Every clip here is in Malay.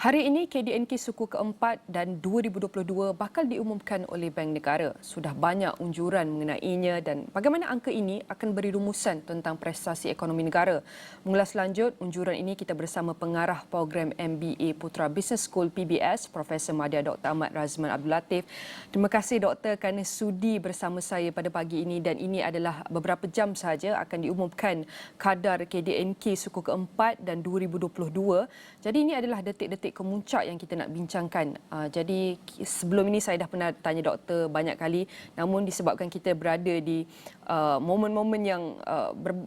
Hari ini KDNK suku keempat dan 2022 bakal diumumkan oleh Bank Negara. Sudah banyak unjuran mengenainya dan bagaimana angka ini akan beri rumusan tentang prestasi ekonomi negara. Mengulas lanjut unjuran ini kita bersama pengarah program MBA Putra Business School PBS, Profesor Madya Dr. Ahmad Razman Abdul Latif. Terima kasih Doktor kerana sudi bersama saya pada pagi ini dan ini adalah beberapa jam sahaja akan diumumkan kadar KDNK suku keempat dan 2022. Jadi ini adalah detik-detik kemuncak yang kita nak bincangkan. Jadi sebelum ini saya dah pernah tanya doktor banyak kali, namun disebabkan kita berada di momen-momen yang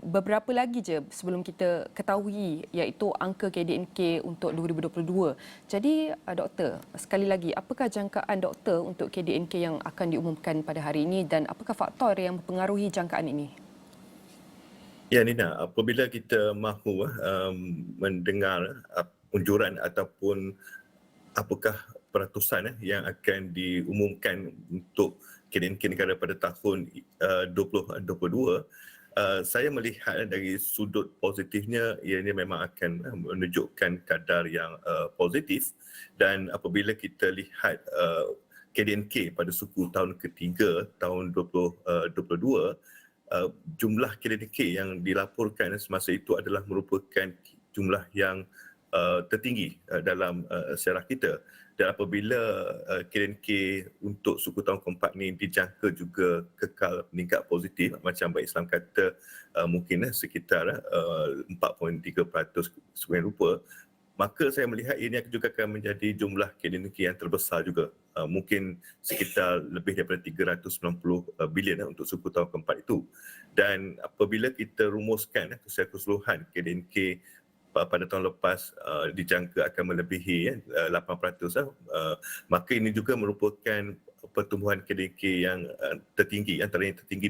beberapa lagi je sebelum kita ketahui iaitu angka KDNK untuk 2022. Jadi doktor, sekali lagi apakah jangkaan doktor untuk KDNK yang akan diumumkan pada hari ini dan apakah faktor yang mempengaruhi jangkaan ini? Ya Nina, apabila kita mahu mendengar unjuran ataupun apakah peratusan yang akan diumumkan untuk KDNK negara pada tahun 2022, saya melihat dari sudut positifnya ianya memang akan menunjukkan kadar yang positif, dan apabila kita lihat KDNK pada suku tahun ketiga tahun 2022, jumlah KDNK yang dilaporkan semasa itu adalah merupakan jumlah yang tertinggi dalam sejarah kita. Dan apabila KDNK untuk suku tahun keempat ni dijangka juga kekal meningkat positif, macam Abang Islam kata mungkin sekitar 4.3% sekian rupa, maka saya melihat ini juga akan menjadi jumlah KDNK yang terbesar juga. Mungkin sekitar lebih daripada 390 bilion untuk suku tahun keempat itu. Dan apabila kita rumuskan secara keseluruhan KDNK pada tahun lepas dijangka akan melebihi 8%, maka ini juga merupakan pertumbuhan KDNK yang tertinggi, antara yang tertinggi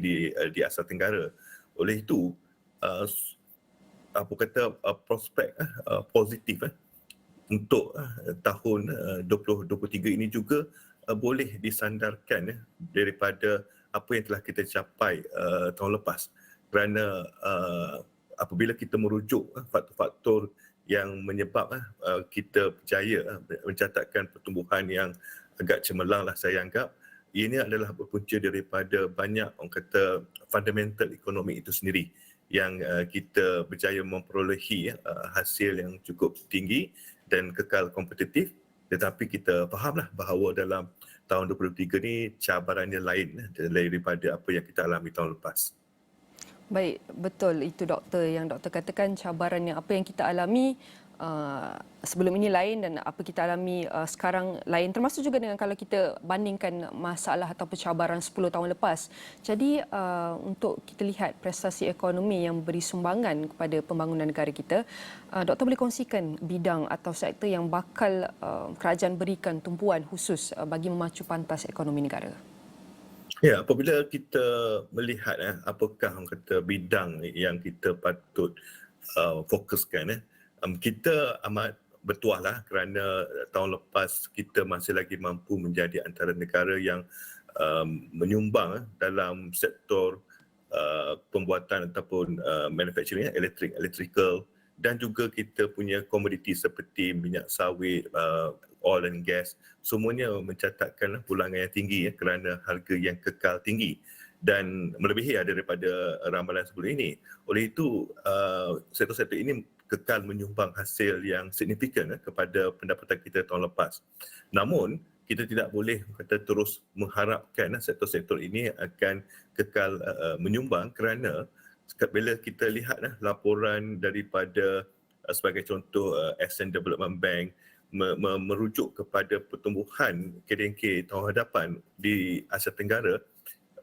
di Asia Tenggara. Oleh itu, prospek positif untuk tahun 2023 ini juga boleh disandarkan daripada apa yang telah kita capai tahun lepas, kerana apabila kita merujuk faktor-faktor yang menyebab kita berjaya mencatatkan pertumbuhan yang agak cemerlang lah, saya anggap ini adalah berpunca daripada banyak orang kata fundamental ekonomi itu sendiri yang kita berjaya memperolehi hasil yang cukup tinggi dan kekal kompetitif. Tetapi kita fahamlah bahawa dalam tahun 2023 ni cabarannya lain daripada apa yang kita alami tahun lepas. Baik, betul itu doktor yang doktor katakan, cabaran yang apa yang kita alami sebelum ini lain dan apa kita alami sekarang lain, termasuk juga dengan kalau kita bandingkan masalah atau cabaran 10 tahun lepas. Jadi untuk kita lihat prestasi ekonomi yang beri sumbangan kepada pembangunan negara kita, doktor boleh kongsikan bidang atau sektor yang bakal kerajaan berikan tumpuan khusus bagi memacu pantas ekonomi negara? Ya, apabila kita melihat apakah orang kata bidang yang kita patut fokuskan, kita amat bertuah lah kerana tahun lepas kita masih lagi mampu menjadi antara negara yang menyumbang dalam sektor pembuatan ataupun manufacturing, electrical, dan juga kita punya komoditi seperti minyak sawit, oil and gas, semuanya mencatatkan pulangan yang tinggi kerana harga yang kekal tinggi dan melebihi daripada ramalan sebelum ini. Oleh itu, sektor-sektor ini kekal menyumbang hasil yang signifikan kepada pendapatan kita tahun lepas. Namun, kita tidak boleh kata terus mengharapkan sektor-sektor ini akan kekal menyumbang, kerana bila kita lihat laporan daripada sebagai contoh Asian Development Bank merujuk kepada pertumbuhan KDNK tahun hadapan di Asia Tenggara,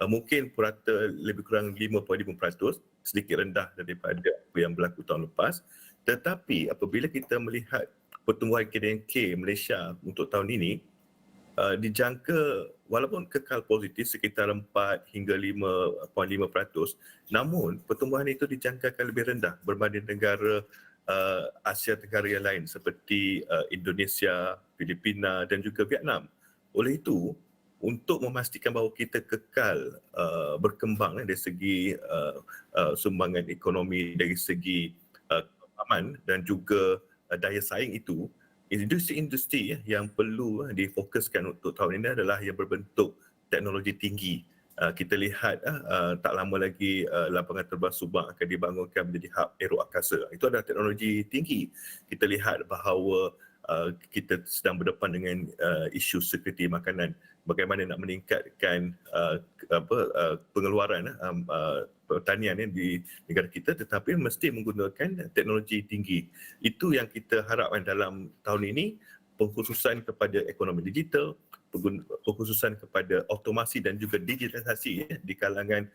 mungkin purata lebih kurang 5.5%, sedikit rendah daripada apa yang berlaku tahun lepas. Tetapi apabila kita melihat pertumbuhan KDNK Malaysia untuk tahun ini, dijangka walaupun kekal positif sekitar 4 hingga 5.5%, namun pertumbuhan itu dijangkakan lebih rendah berbanding negara Asia Tenggara yang lain seperti Indonesia, Filipina dan juga Vietnam. Oleh itu, untuk memastikan bahawa kita kekal berkembang dari segi sumbangan ekonomi, dari segi kefahaman dan juga daya saing itu industri yang perlu difokuskan untuk tahun ini adalah yang berbentuk teknologi tinggi. Kita lihat tak lama lagi lapangan terbang Subang akan dibangunkan menjadi hub aero angkasa. Itu adalah teknologi tinggi. Kita lihat bahawa kita sedang berdepan dengan isu sekuriti makanan. Bagaimana nak meningkatkan pengeluaran pertanian di negara kita, tetapi mesti menggunakan teknologi tinggi. Itu yang kita harapkan dalam tahun ini, pengkhususan kepada ekonomi digital, pengkhususan kepada otomasi dan juga digitalisasi di kalangan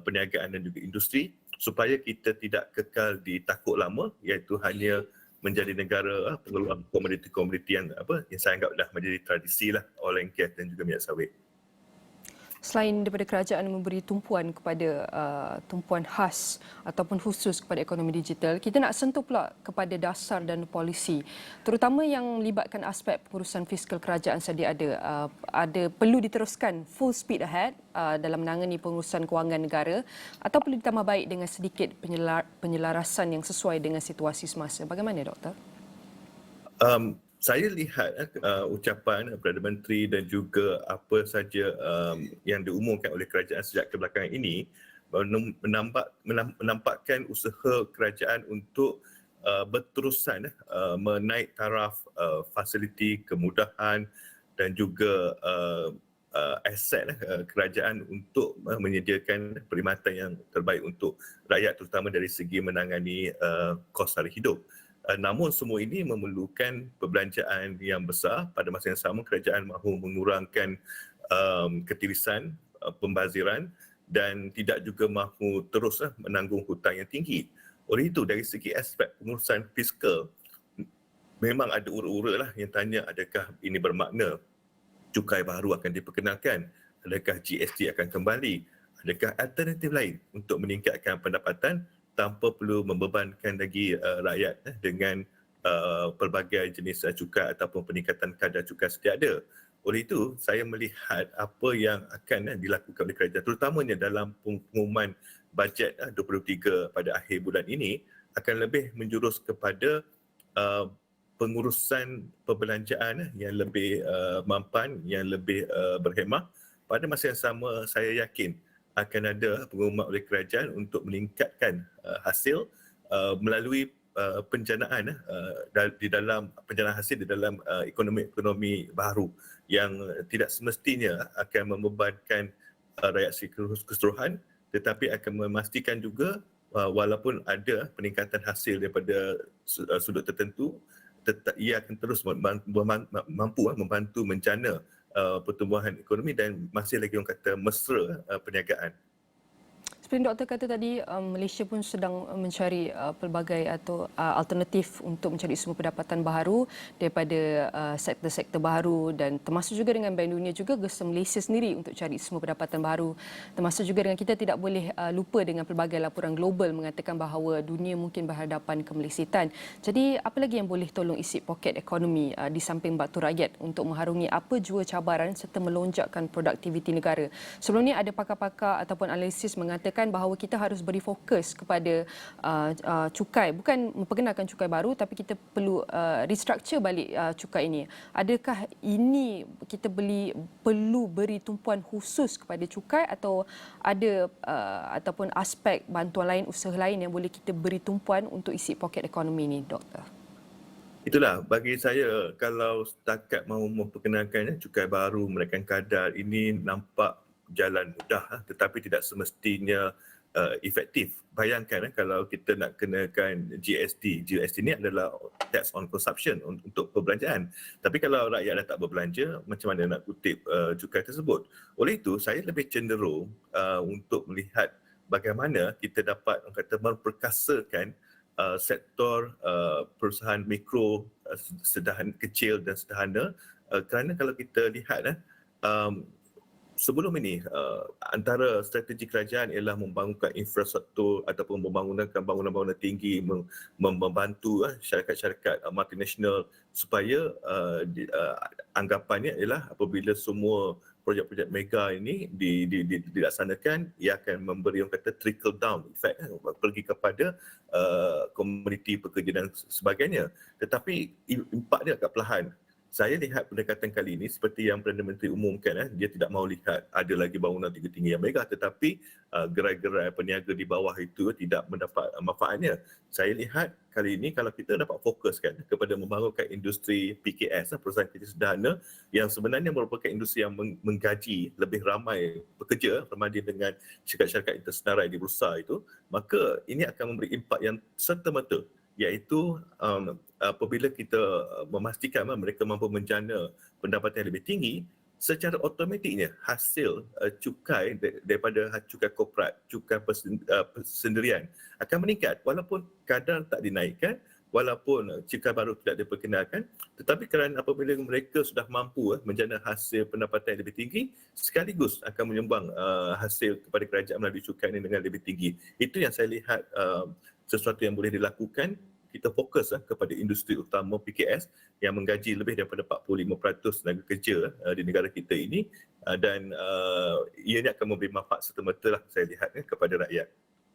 perniagaan dan juga industri, supaya kita tidak kekal di takuk lama, iaitu hanya menjadi negara pengeluar komoditi-komoditi yang saya anggap dah menjadi tradisi lah, oil and gas dan juga minyak sawit. Selain daripada kerajaan memberi tumpuan kepada tumpuan khas ataupun khusus kepada ekonomi digital, kita nak sentuh pula kepada dasar dan polisi, terutama yang melibatkan aspek pengurusan fiskal kerajaan sedia ada. Ada perlu diteruskan full speed ahead dalam menangani pengurusan kewangan negara, atau perlu ditambah baik dengan sedikit penyelarasan yang sesuai dengan situasi semasa. Bagaimana, Doktor? Saya lihat ucapan Perdana Menteri dan juga apa saja yang diumumkan oleh kerajaan sejak kebelakangan ini menampakkan usaha kerajaan untuk berterusan menaik taraf fasiliti, kemudahan dan juga aset kerajaan untuk menyediakan perkhidmatan yang terbaik untuk rakyat, terutama dari segi menangani kos sara hidup. Namun semua ini memerlukan perbelanjaan yang besar. Pada masa yang sama, kerajaan mahu mengurangkan ketirisan, pembaziran dan tidak juga mahu terus menanggung hutang yang tinggi. Oleh itu, dari segi aspek pengurusan fiskal, memang ada ura-ura lah yang tanya adakah ini bermakna cukai baru akan diperkenalkan, adakah GST akan kembali, adakah alternatif lain untuk meningkatkan pendapatan tanpa perlu membebankan lagi rakyat dengan pelbagai jenis cukai ataupun peningkatan kadar cukai sedia ada. Oleh itu, saya melihat apa yang akan dilakukan oleh kerajaan, terutamanya dalam pengumuman bajet 2023 pada akhir bulan ini, akan lebih menjurus kepada pengurusan perbelanjaan yang lebih mampan, yang lebih berhemah. Pada masa yang sama, saya yakin akan ada pengumuman oleh kerajaan untuk meningkatkan hasil melalui penjanaan di dalam penjanaan hasil di dalam ekonomi baru yang tidak semestinya akan membebankan rakyat keseluruhan, tetapi akan memastikan juga walaupun ada peningkatan hasil daripada sudut tertentu, ia akan terus mampu membantu menjana pertumbuhan ekonomi dan masih lagi orang kata mesra perniagaan. Seperti doktor kata tadi, Malaysia pun sedang mencari pelbagai atau alternatif untuk mencari sumber pendapatan baru daripada sektor-sektor baru, dan termasuk juga dengan Bank Dunia juga gesa Malaysia sendiri untuk cari sumber pendapatan baru. Termasuk juga dengan kita tidak boleh lupa dengan pelbagai laporan global mengatakan bahawa dunia mungkin berhadapan kemelisitan. Jadi apa lagi yang boleh tolong isi poket ekonomi di samping batu rakyat untuk mengharungi apa jua cabaran serta melonjakkan produktiviti negara? Sebelum ini ada pakar-pakar ataupun analisis mengatakan bahawa kita harus beri fokus kepada cukai, bukan memperkenalkan cukai baru, tapi kita perlu restructure balik cukai ini. Adakah ini kita perlu beri tumpuan khusus kepada cukai, atau ada ataupun aspek bantuan lain, usaha lain yang boleh kita beri tumpuan untuk isi poket ekonomi ini, Doktor? Itulah, bagi saya, kalau setakat mahu memperkenalkan cukai baru, menaikkan kadar, ini nampak jalan mudah tetapi tidak semestinya efektif. Bayangkan kalau kita nak kenakan GST. GST ini adalah tax on consumption untuk perbelanjaan. Tapi kalau rakyat dah tak berbelanja, macam mana nak kutip cukai tersebut? Oleh itu, saya lebih cenderung untuk melihat bagaimana kita dapat memperkasakan sektor perusahaan mikro, sederhana, kecil dan sederhana, kerana kalau kita lihat sebelum ini antara strategi kerajaan ialah membangunkan infrastruktur ataupun membangunkan bangunan-bangunan tinggi, membantu syarikat-syarikat multinasional supaya anggapannya ialah apabila semua projek-projek mega ini dilaksanakan, ia akan memberi orang kata trickle down effect, pergi kepada komuniti pekerja dan sebagainya. Tetapi impak dia agak perlahan. Saya lihat pendekatan kali ini seperti yang Perdana Menteri umumkan, dia tidak mahu lihat ada lagi bangunan tinggi-tinggi yang megah, tetapi gerai-gerai peniaga di bawah itu tidak mendapat manfaatnya. Saya lihat kali ini kalau kita dapat fokuskan kepada membangunkan industri PKS, perusahaan kerja sederhana, yang sebenarnya merupakan industri yang menggaji lebih ramai pekerja berbanding dengan syarikat-syarikat intersenarai di bursa itu, maka ini akan memberi impak yang serta-merta, iaitu apabila kita memastikan mereka mampu menjana pendapatan yang lebih tinggi, secara automatiknya hasil cukai daripada cukai korporat, cukai persendirian akan meningkat walaupun kadar tak dinaikkan, walaupun cukai baru tidak diperkenalkan, tetapi kerana apabila mereka sudah mampu menjana hasil pendapatan yang lebih tinggi, sekaligus akan menyumbang hasil kepada kerajaan melalui cukai ini dengan lebih tinggi. Itu yang saya lihat sesuatu yang boleh dilakukan. Kita fokus kepada industri utama PKS yang menggaji lebih daripada 45% tenaga kerja di negara kita ini, dan ianya akan memberi manfaat serta-merta saya lihat kepada rakyat.